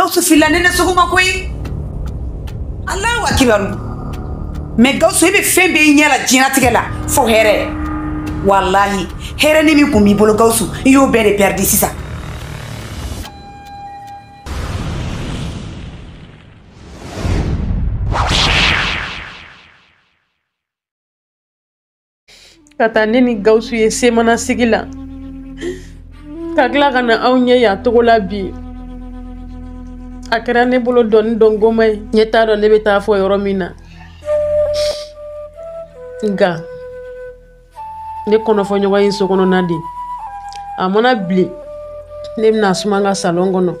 Gawusu fila nene sogoma koyi Allahu akbar mais Gawusu be fembe nyala jinatige la fo here wallahi here ni mi kumbi bolo Gawusu yo be de perdi sisa kata nini Gawusu ye semana sigila kakla kana awnye ya togola bi akara ne bolo don gomay nyeta do ne beta fo yoromina nga ne kono fo nyoga yin sokono nadi amona bli ne na sumanga salon gono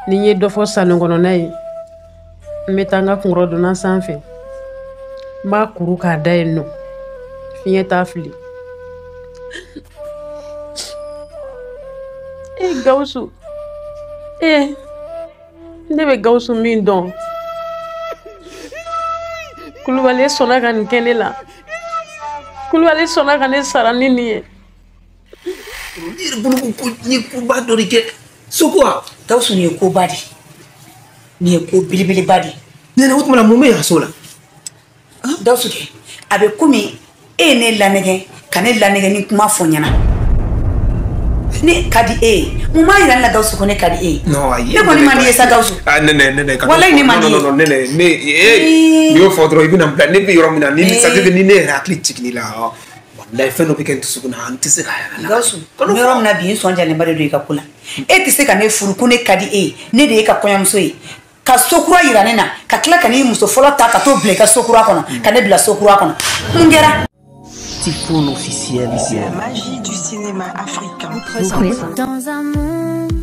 ni nye do fo salon gono nay metanga kungro do na sanfe ma kuru ka dayno fiye tafli Gawusu ndebe Gawusu min don kulubale sona kan kene la kulubale sona kan sarani ni bulu ko ni ko ba do rike sokwa Gawusu ni ko badi ni ko bilibili badi nena utmala mume ya sola Gawusu ke abe kumi ne lanege kanel lanege ni kuma fonyana ni kadi muma ira la Gawusu ko ne kadi no ayi ne ko ni mani esa Gawusu nene wallahi ni mani no nene ni yo fodro ibina plan ni yoro mina ni sagede ni ne rakli tikni la wallahi feno piken tusukuna antise kaya Gawusu ko yoro mina bi sonja le bare do ka kula tise ka ne furu ko ne kadi ne de ka konya muso ka sokura ira nena ka kila ka ni muso fola ta ka to ble ka sokura kono ka ne bla sokura kono ngera Typhoon officiel. La magie du cinéma africain. Dans un monde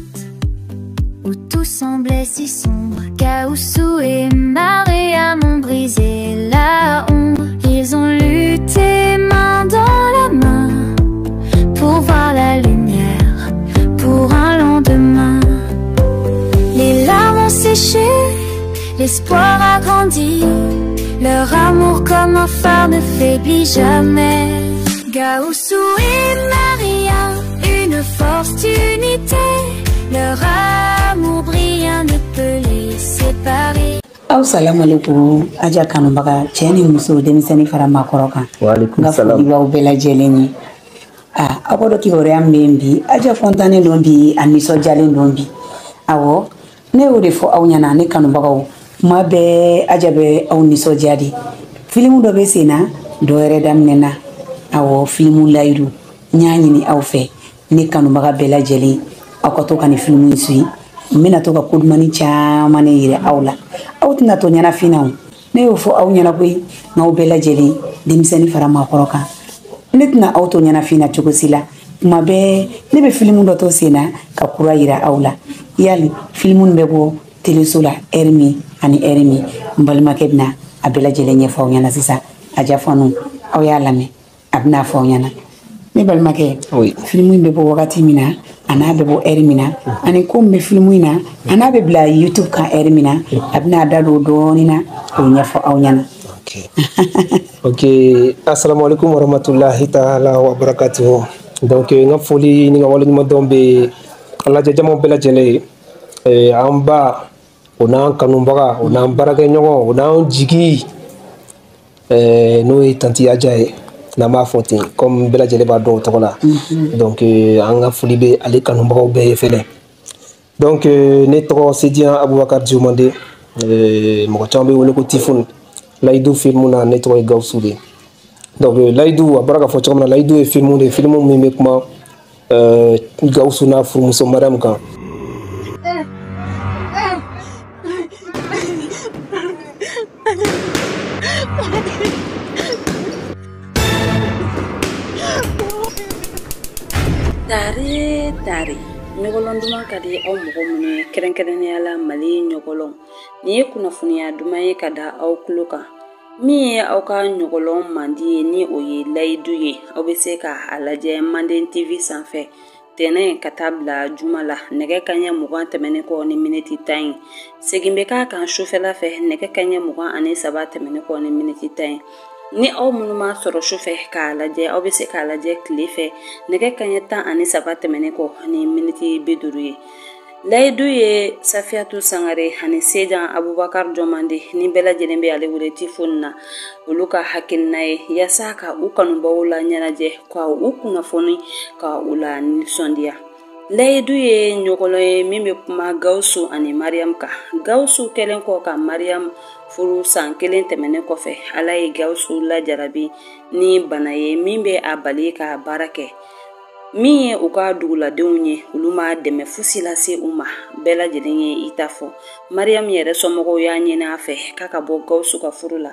où tout semblait si sombre, Gawusu et Mariam ont brisé la ombre. Ils ont lutté main dans la main pour voir la lumière, pour un lendemain. Les larmes ont séché, l'espoir a grandi. Leur amour comme un phare ne faiblit jamais. Gawusu et Maria, une force d'unité. Leur amour brillant ne peut les séparer. Assalamu alaikum aja kanu baga cheni muso demisani fara makoroka. Wa alaikum salam. Ngafu iwa ubela jeleni. Akodo kibore ambembi aja fontane lombi aniso jalen lombi. Awo ne urefo awnyana ne kanu baga mabe ajabe au niso jadi filmu do be sena do redam nena awo filmu layru nyaani ni aw fe ni kanu maga bela jeli akoto kan filmu sui mina to ka kudmani cha mane yire awla awtina to nyana finaw ne yo fo aw nyana koy ngaw bela jeli dimseni fara ma koroka netna auto nyana fina chokosila mabe ne be filmu do to sena ka kura yira awla yali filmu bebo telesola ermi ani ermi mbalma kebna abela jelenye fawnyana sisa aja fonu aw ya lame abna fawnyana mi balma ke oui filmu be bo wakati mina ana be bo ermina ani ko me filmu ina ana be bla YouTube ka ermina abna dado donina ko nyafo awnyana okay assalamu alaikum wa rahmatullahi ta'ala wa barakatuh donc nga foli ni nga wala nyuma dombe Allah jajamo bela jele amba ona kanumbaga ona baraka nyongo ona jigi no tanti ajaye na ma fonti comme bela jele ba do tokola donc anga fulibe ale kanumbaga be fele donc ne to Sidian Aboubakar Dioumande mo chambe wole ko Typhoon laydu filmuna ne to Gawusu de donc laydu baraka fo chamna laydu e filmu de filmu mi mekma Gawusu na fu muso madame kan Tari nyogolon duma kadi aw mogo mune kerenkerenya la mali nyogolon ni kunafuniya duma ye kada aw kuloka mi aw ka nyogolon mandi ni oye laydu ye aw be se ka alaje Manden TV sanfɛ tene katabla jumala nege kanya mugan temene ko ni minute time segimbe ka kan shofela fe nege kanya mugan ani saba temene ko ni minute time ni aw munuma soro shofe ka laje aw be se ka laje klife nege kanya tan ani saba temene ko ni minute beduru layidu ye Safiyatu Sangare ani Sejan Abubakar Jomande ni bɛɛ lajɛlen bɛ ale wele tifoni na olu ka hakilina ye yasa ka u kanubaw la ɲɛnajɛ ka u kunnafoni ka u la nisɔndiya. Layidu ye ɲɔgɔlɔ ye min bɛ kuma Gawusu ani Mariam kan. Gawusu kɛlen kɔ ka Mariam furu san 1 tɛmɛnen kɔfɛ Ala ye Gawusu lajarabi ni bana ye min bɛ a bali ka baara kɛ. Min ye u ka duguladenw ye olu ma dɛmɛ fosi lase u ma bɛɛ lajɛlen ye i ta fɔ. Mariam yɛrɛ somɔgɔw y'a ɲini a fɛ k'a ka bɔ Gawusu ka furu la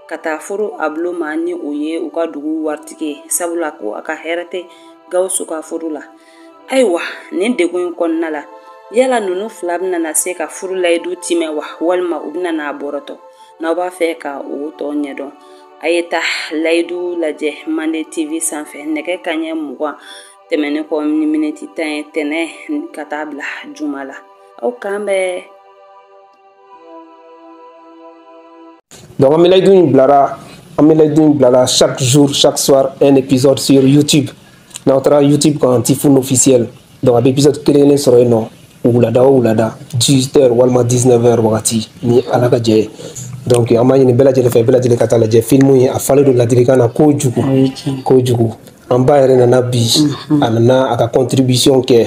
ka taa furu a bolo ma ni o ye u ka dugu waritigi sabula ko a ka hɛrɛ tɛ Gawusu ka furu la. Ayiwa nin degun in kɔnɔna la yala ninnu fila bɛna se ka furu layidu timɛ wa walima u bɛna n'a bɔrɔtɔ. N'aw b'a fɛ ka o tɔ ɲɛdɔn a ye taa layidu lajɛ Mande TV sanfɛ nɛgɛ kanɲɛ 20 tɛmɛnen kɔ ni miniti 10 ye tɛnɛ ka taa bila juma la. Aw kan bɛɛ. Donc on met layidu blara chaque jour, chaque soir un épisode sur YouTube. Notre YouTube quand Typhoon officiel. Donc un épisode kelen sur un nom. Oulada 18h walma 19h wakati ni alaka je. Donc amani ni bela jele fe bela jele katala je filmu yi afale do la dirikana ko jugu. Amba yɛrɛ nana bi a nana a ka contribution kɛ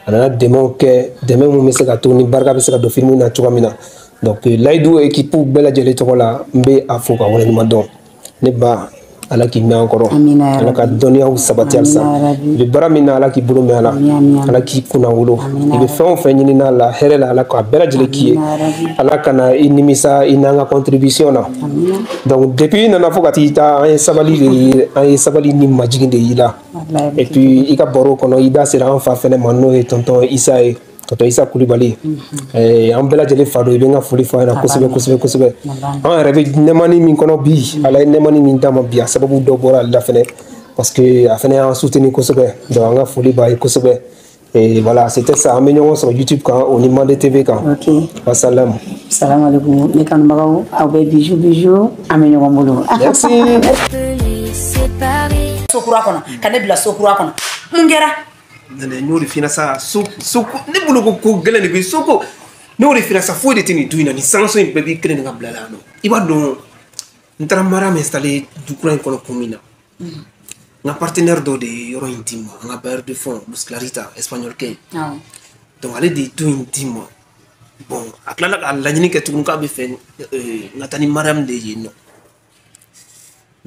a nana dɛmɛw kɛ dɛmɛ mun bɛ se ka to ni barika bɛ se ka don film na cogoya min na donc layidu équipe bɛɛ lajɛlen tɔgɔ la n bɛ a fo ka waleɲuman dɔn ne ba ala k'i mɛn an kɔrɔ ala ka dɔnniyaw sabati halisa i bɛ baara min na ala k'i bolo mɛn a la ala k'i kunna wolo i bɛ fɛn o fɛn ɲini n'a la hɛrɛ la ala k'a bɛɛ lajɛlen k'i ye ala kana i nimisa i n'an ka contribution na donc depuis i nana fo ka t'i ta an ye sabali ni majigin de y'i la et puis i ka baro kɔnɔ i da sera an fa fɛnɛ ma n'o ye tonton Isa ye tonton Isa Kulibali an bɛɛ lajɛlen fa don i bɛ n ka foli fɔ an ɲɛna kosɛbɛ an yɛrɛ bɛ nɛmani min kɔnɔ bi ala ye nɛmani min d'a ma bi a sababu dɔ bɔra ale la fɛnɛ parce que a fɛnɛ y'an soutenir kosɛbɛ donc an ka foli b'a ye kosɛbɛ et voilà c'était ça an bɛ ɲɔgɔn sɔrɔ YouTube kan o ni Mande TV kan wasalamu salamaleykum ne kanubagaw aw bɛ bijou an bɛ ɲɔgɔn bolo merci sokura kɔnɔ ka ne bila sokura kɔnɔ mun kɛra nene n'o de fina sa soko ne bolo ko gɛlɛn de bɛ soko n'o de fina sa foyi de tɛ nin du in na ni sanso in bɛɛ b'i kelen de ka bila la yan nɔ i b'a dɔn n taara Mariam installé du kura in kɔnɔ kun min na n ka partenaire dɔ de ye yɔrɔ in di ma an ka bailleur de fonds Luz Clarita espagnol kɛ donc ale de ye du in di ma bon a tilala ka laɲini kɛ tuguni k'a bɛ fɛ n ka taa ni Mariam de ye nɔ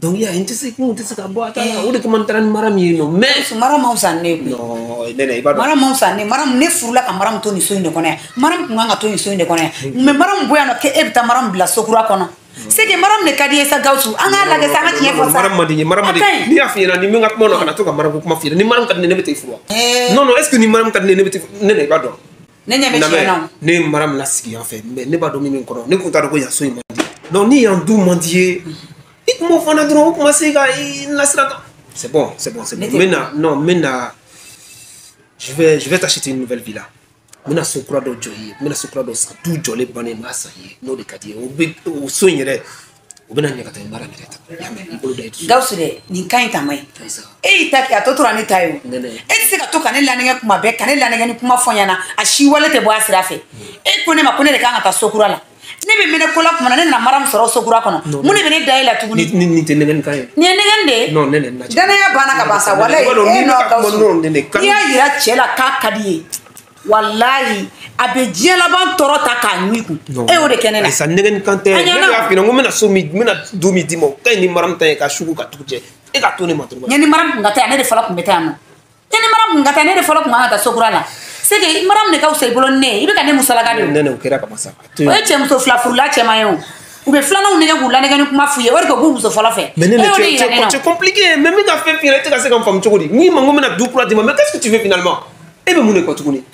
donc ya n tɛ se ka bɔ a ta la o de kama n taara ni Mariam ye nɔ mais Mariam ma fisa ne ye non nene i b'a dɔn Mariam ma fisa ne Mariam ne furula ka Mariam to nin so in de kɔnɔ yan Mariam kun kan ka to nin so in de kɔnɔ yan mais Mariam bɔ yan nɔ k'e bɛ taa Mariam bila sokura kɔnɔ c'est que Mariam de ka di ye sa Gawusu an k'a lajɛ sa an ka tiɲɛ fɔ sa Mariam man di n ye n'i y'a f'i ɲɛna ni min ka kuma na kana to ka Mariam ko kuma f'i ɲɛna ni Mariam ka di ne bɛ taa i furu wa non est ce que ni Mariam ka di ne bɛ taa nene i b'a dɔn ne ɲɛ bɛ tiɲɛ na ne ye Mariam lasigi yan fɛ mais ne b'a dɔn min kɔrɔ ne kun t'a dɔn ko yan so in man di donc ni yan du man di ye i kuma o fana dɔrɔn o kuma se ka i lasira kan c'est bon maintenant je vais t'acheter une nouvelle villa mina so kura dɔ jɔ i ye mina so kura dɔ san du jɔlen bannen n b'a san i ye n'o de ka di ye o so in yɛrɛ o bɛna ɲɛ ka tɛmɛ Mariam yɛrɛ ta y'a mɛn i bolo da i dusu Gawusu dɛ nin ka ɲi ta ma ɲi e y'i ta kɛ a tɔ tora ne ta ye o e tɛ se ka to ka ne lanɛgɛ kuma bɛɛ ka ne lanɛgɛ ni kuma fɔ ɲɛna a si wale tɛ bɔ a sira fɛ e ko ne ma ko ne de kan ka taa sokura la ne bɛ mɛnɛ ko la tuma na ne nana Mariam sɔrɔ sokura kɔnɔ mun de bɛ ne da e la tuguni nin tɛ nɛgɛni kan ye nin ye nɛgɛni de ye non nene lajɛ danaya banna ka ban sa walayi e nɔ Gawusu n'i y'a yira cɛ la k'a ka di ye walayi a bɛ diɲɛ laban tɔɔrɔ ta k'a ɲu i kun e y'o de kɛ ne la sa nɛgɛni kan tɛ ne y'a f'i ɲɛna ko n bɛna du min d'i ma o ka ɲi ni Mariam ta ye ka sugu ka tugu cɛ e ka to ne ma dɔrɔn ɲɛ ni Mariam kun ka taa yan ne de fɔlɔ kun bɛ taa yan nɔ ɲɛ ni Mariam kun ka taa ne de fɔlɔ kun kan ka taa sokura la c'est que Mariam de ka wusa i bolo ni ne ye i bɛ ka ne musalaka de o nene o kɛra ka ban sa o ye cɛ muso fila furula cɛman ye o u bɛ filananw nɛgɛ k'u lanɛgɛ ni kuma f'u ye o de ko k'u muso fɔlɔ fɛ mais nene c'est compliqué mais min ka fɛn f'i ɲɛna i tɛ ka se ka n faamu cogo di n'i ma n ko n bɛna du kura d'i ma mais qu'est-ce que tu fais finalement e bɛ mun de kɔ tuguni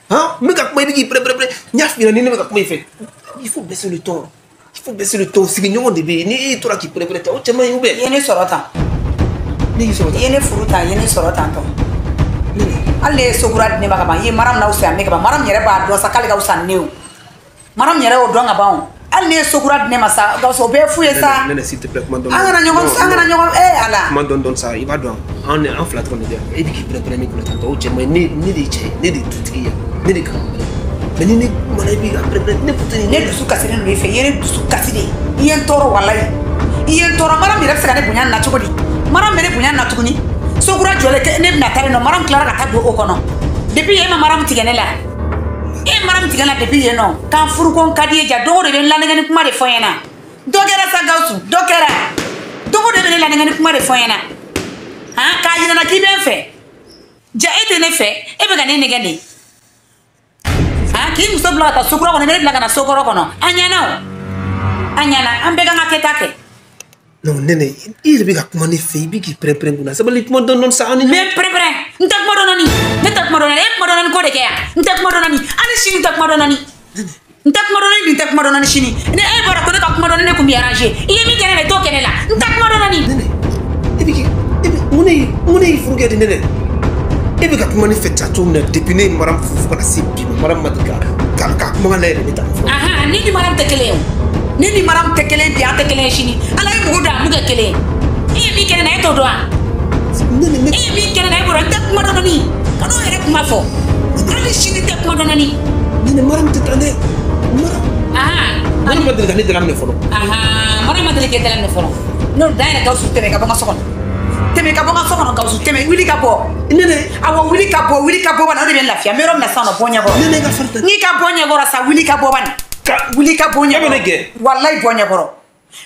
hein n bɛ ka kuma i bɛ k'i prɛ n y'a f'i ɲɛna ni ne bɛ ka kuma i fɛ il faut baisser le ton sigiɲɔgɔn de bɛ yen ni e tora k'i prɛ ta o cɛ man ɲi ou bien i ye ne sɔrɔ tan ne y'i sɔrɔ tan i ye ne furu tan i ye ne sɔrɔ tan tɔ hali ne ye sokura di ne ma ka ban i ye Mariam n'aw fisa ne ka ban Mariam yɛrɛ b'a dɔn sa k'ale ka wusa ni ne o Mariam yɛrɛ y'o dɔn ka ban o hali ne ye sokura di ne ma sa Gawusu o bɛɛ fu ye sa nene s'il te plaît kuma dɔn an kana ɲɔgɔn ala kuma dɔn sa i b'a dɔn an fila dɔrɔn de bɛ yan e bɛ k'i prɛ ni kunna tan tɔ o cɛ man ɲi ne de ye cɛ ye ne de ye dutigi ye ne de kan Mais ni mana bi après ne putini ne dusu kasi ne no fe yere dusu kasi de yen toro wallahi yen toro maram mi refsa ne bunya na chukudi maram mere bunya na tukuni sogura jole ke ne na tare no maram clara ka tado okono depuis yema maram tigene la maram tigene la depuis yeno kan furu kon kadi ja dogo de la ngani kuma de foyena dogera sa gausu dogera dogo de la ngani kuma de foyena ha ka yina na ki ben fe ja ete ne fe e be ga ne ngani ki muso bla ta sukura ko ne bla kana sokoro kono anyana ambe ga ngaketake non nene il bi ga kuma ni fe bi ki prepare nguna sabali mo don non sa ani me prepare ntak mo donani ntak mo donani ko de ke ya ntak mo donani ali shini ntak mo donani ntak mo donani shini ne e bara ko de ka mo donani ko mi arranger iye mi kene to kene la ntak mo donani nene ebi mune furuge de nene ebi ga kuma ni fe ta to ne depuis ne maram fu kana sipi maram madika ka kuma na ne ta aha ni maram tekele ni maram tekele bi atekele shini ala e muda muga kele e mi kene na to do a e mi kene na boro tak mo donani kado ere kuma fo ali shini tak mo donani ni maram tekele maram aha maram madika ni dalam ne folo aha maram madika ke dalam ne folo no dai na gausu tere ka bonga sokon teme ka bonga sokon gausu teme wili ka bo nene awa wili ka bo wana de ben lafia merom na sano bonya bo nene ga farta ni ka bonya gora sa wili ka bo ban wili ka bonya bo wallahi bonya goro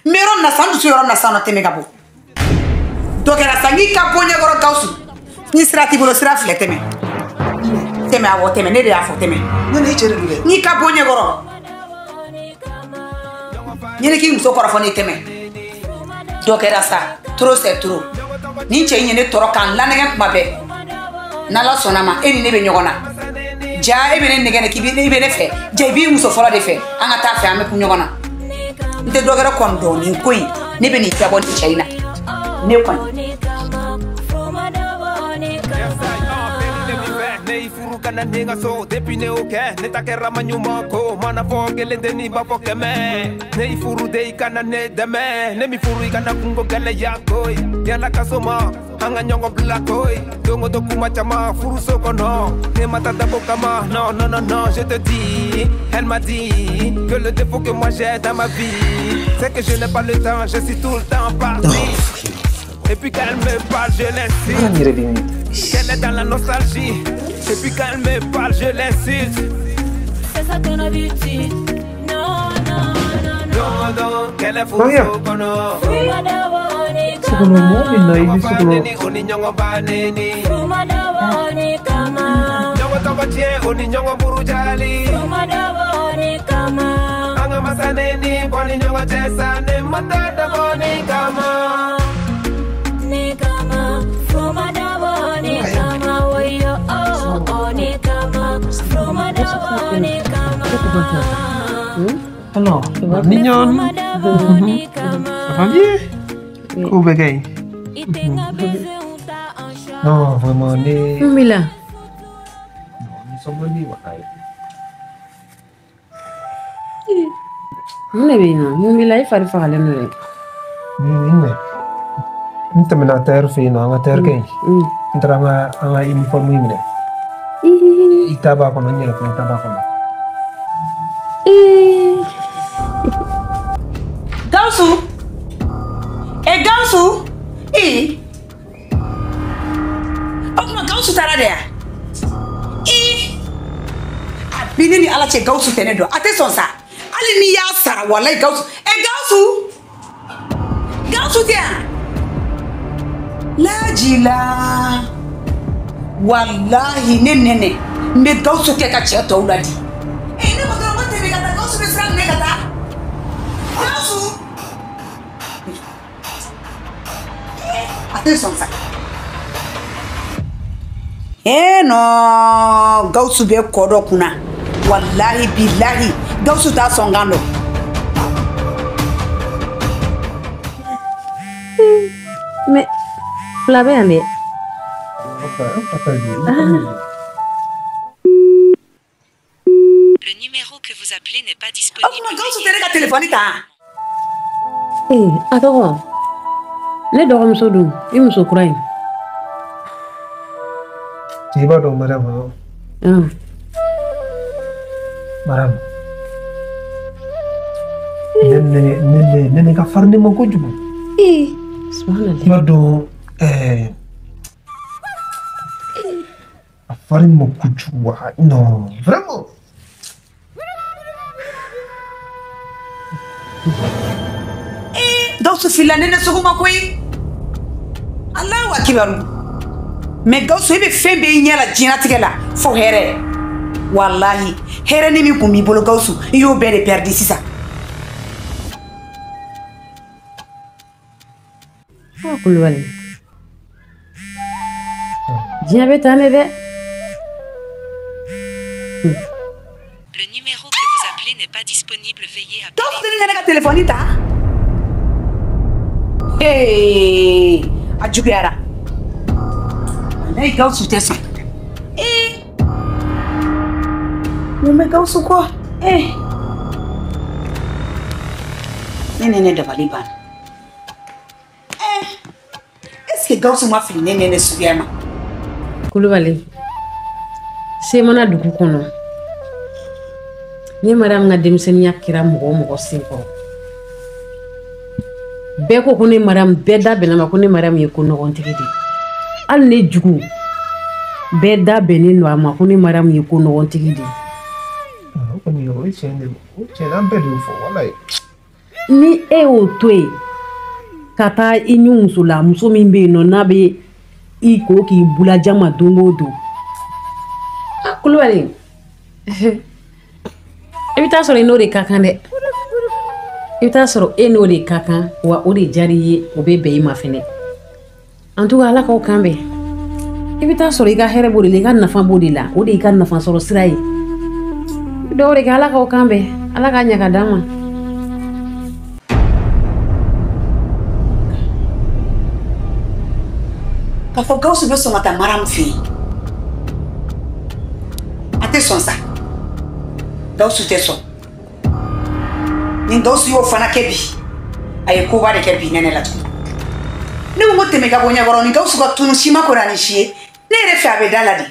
merom na sano su yorom na sano teme ka bo dokera sa ni ka bonya goro gausu ni srati bolo sra fle teme awo teme ne de afo teme nene chere dule ni ka bonya goro ni ki muso koro fo ni teme dokera sa trop c'est trop ni cɛ ɲene tɔrɔ kan lanɛgɛ kuma bɛɛ n'ala sɔnna ma e ni ne bɛ ɲɔgɔn na ja e bɛ ne nɛgɛ k'i bɛ ne fɛ ja i b'i muso fɔlɔ de fɛ an ka taa fɛ an bɛ kun ɲɔgɔn na n tɛ dɔ wɛrɛ kɔni dɔn nin ko in ne bɛ nin dabɔ nin cɛ in na ne kɔni. Kana ninga so depuis ne oke ne takera manyuma ko mana fogele deni ba pokeme ne ifuru de kana ne deme ne mi furu kana kungo gele yako yana kasoma hanga nyongo blako dongo to kuma chama furu sokono ne mata da bokama non je te dis elle m'a dit que le défaut que moi j'ai dans ma vie c'est que je n'ai pas le temps je suis tout le temps parti et puis quand elle me parle je l'insulte qu'elle est dans la nostalgie. Et puis quand elle me parle, je l'insulte. C'est ça ton habitude. Non, qu'elle est fou, sokono. Sokono mo, minai, sokono. Oni nyongo baneni. Nyongo toko chie, oni nyongo burujali. Anga masaneni, boni nyongo chesa, ne matata boni kama. Ni kama, fuma da boni kama, woyo. Alors, mignon. Ça va bien? Où bagaille? Non, vraiment, on est... Mila. Nous sommes venus, Mune bina, Mila i fari faga lenu le. Nta mena terre fe no, anga terre kay. Ntra anga uniforme imne. Itaba kono nyela ko itaba kono. Gausu! Gausu! Oh, ma Gausu tara de ya. Abini ni ala che Gausu tene do. Ate sonsa. Ali ni ya sara wallahi Gausu. Gausu! Gausu dia. La jila. Wallahi nene. Me Gausu ke ka che to uladi. Ne mo do mo te me kata Gausu be sra me kata. Gausu! Attention ça. No, Gausu be kodo kuna. Wallahi billahi, Gausu ta songando. Mais la be ande. Le numéro que vous appelez n'est pas disponible. Oh, ma Gausu tere ka téléphone ta. Attends. Ne dɔgɔmuso dun i muso kura in. Ci ba do madame. Maram. Nene ka farni mo ko jubu. Subhanallah. Yodo a farni mo ko jubu. Non, vraiment. Gawsu fila nene suguma koyi. Allahu akbar. Mais Gawsu ibe fembe nyala jinatigɛ la fo hɛrɛ. Wallahi, hɛrɛ ni min kun b'i bolo Gawsu, I y'o bɛɛ de perdu sisan. Kulubali. Diɲɛ bɛ taa ne dɛ. Le numéro que vous appelez n'est pas disponible. Veuillez appeler. Gawsu ni nene ka téléphone ta. Hey, a juguyara. Wallahi Gawsu tɛ sɔn. Mun bɛ Gawsu kɔ? Ne nene dabali banna. Est-ce que Gawsu ma fili ne nene suguya ma? Kulubali. Se mana dugu kɔnɔ. Ne Mariam ka denmisɛnniya kɛra mɔgɔ o mɔgɔ senkɔrɔ. Bɛɛ ko ne Mariam, bɛɛ da bɛnna ma ko ne Mariam ye ko nɔgɔntigi de. Hali ne jugu bɛɛ da bɛnnen don a ma ko ne Mariam ye ko nɔgɔntigi de. Ni e y'o to yen ka taa I ni muso la, muso min bɛ yen nɔ n'a bɛ I ko k'i bulaja ma don o don. Kulubali. I bɛ taa sɔrɔ I n'o de ka kan dɛ. I bɛ taa sɔrɔ e n'o de ka kan wa o de diyara I ye, o bɛ bɛn I ma fɛnɛ. En tout cas Ala k'aw kan bɛn. I bɛ taa sɔrɔ I ka hɛrɛ b'o de la, I ka nafa b'o de la, o de I ka nafa sɔrɔ sira ye. Dɔw de kɛ Ala k'aw kan bɛn, Ala k'a ɲɛ ka d'an ma. K'a fɔ Gawsu bɛ sɔn ka taa Mariam fɛ yen. A tɛ sɔn sa. Gawsu tɛ sɔn. Ni Gawsu y'o fana kɛ bi, a ye koba de kɛ bi nɛnɛ la tugun. Ne ko tɛmɛ ka bɔ ɲɛkɔrɔ ni Gawsu ka tunu si ma kɔrɔ ni si ye, ne yɛrɛ fɛ a bɛ da la de.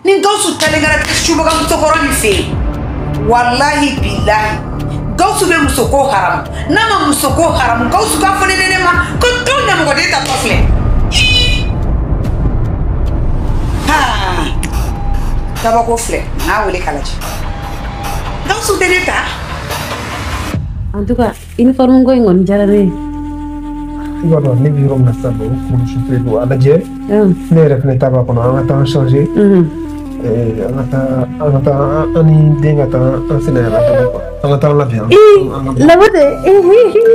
Ni Gawsu talen kɛra subaga musokɔrɔ min fɛ yen, wallahi billahi Gawsu bɛ musoko haramu. N'a ma musoko haramu, Gawsu k'a fɔ ne nɛnɛ ma ko tɔn ɲɛmɔgɔden ta tɔ filɛ. Kabako filɛ, n'a wele k'a lajɛ. Gawsu tɛ ne ta. En tout cas, uniforme ko in kɔni diyara ne ye. I b'a dɔn ne bɛ yɔrɔ min na sisan o kurusi don a lajɛ. Ne yɛrɛ fɛnɛ ta b'a kɔnɔ an ka taa changer. An ka taa an ni den ka taa an sɛnɛ la quoi. An ka taa an labɛn. Labote,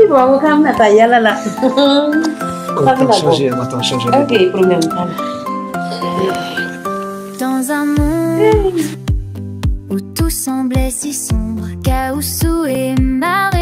bawo k'an bɛna taa yala la. On va taa changer. Ok, problème t'a la. Dans un monde où tout semblait si sombre, Gaoussou et Marie.